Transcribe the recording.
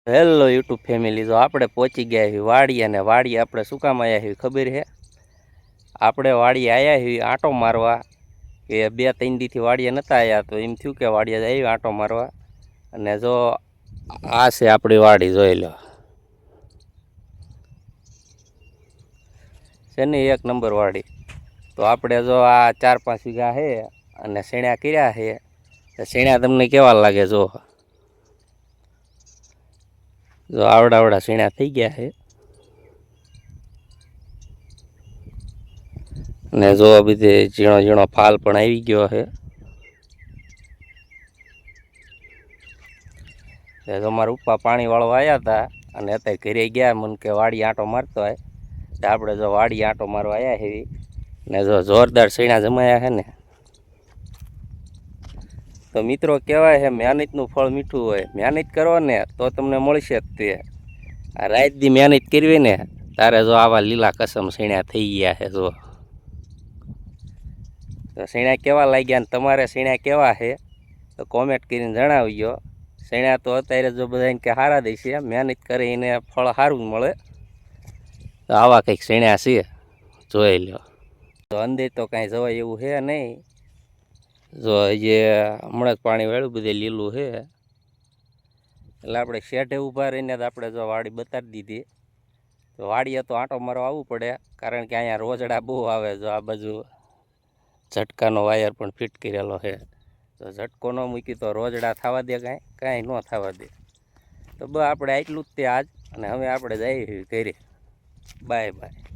Hello YouTube family, તો આપણે પહોંચી ગયા છીએ વાડી. અને વાડી આપણે શું કામ આવ્યા છીએ ખબર છે? આપણે વાડી આવ્યા છીએ આંટો મારવા. કે 2-3 દીથી વાડીએ નહોતા આવ્યા, તો એમ થયું કે વાડીએ આવી આંટો મારવા. અને જો આ છે આપણી વાડી, જોઈ લો છે ને, 1 નંબર વાડી. તો આપણે જો આ 4-5 વીઘા છે અને શેણા કર્યા છે. શેણા તમને કેવા લાગે? જો આવડા શેણા થઈ ગયા છે. ને જો બધે ઝીણો ઝીણો ફાલ પણ આવી ગયો છે. અમારા ઉપા પાણી વાળવા આવ્યા હતા અને અત્યારે ઘરે ગયા. મને કે વાડી આંટો મારતો હોય, તો આપણે જો વાડી આંટો મારવા આવ્યા છે. ને જો જોરદાર શેણા જમાયા છે ને. તો મિત્રો કહેવાય છે મહેનતનું ફળ મીઠું હોય. મહેનત કરો ને તો તમને મળશે જ તે. આ રાત દી મહેનત કરવી ને, તારે જો આવા લીલા કસમ શેણા થઈ ગયા છે. જો તો શેણા કેવા લાગ્યા ને તમારે શેણા કેવા છે તો કોમેન્ટ કરીને જણાવજો. શેણા તો અત્યારે જો બધાને કે સારા દેશે, મહેનત કરીને ફળ સારું મળે. તો આવા કંઈક શેણા છે, જોઈ લો. તો અંદર તો કાંઈ જવાય એવું છે નહીં. જો જે હમણાં જ પાણી વાળું બધે લીલું છે. એટલે આપણે શેઠે ઊભા રહીને તો આપણે જો વાડી બતાવી દીધી. તો વાડીએ તો આંટો મારવા આવવું પડે, કારણ કે અહીંયા રોજડા બહુ આવે. જો આ બાજુ ઝટકાનો વાયર પણ ફિટ કરેલો છે. તો ઝટકો ન મૂકી તો રોજડા થવા દે, કાંઈ ન થવા દે. તો બસ આપણે આટલું જ તે આજ. અને હવે આપણે જઈએ ઘરે. Bye bye.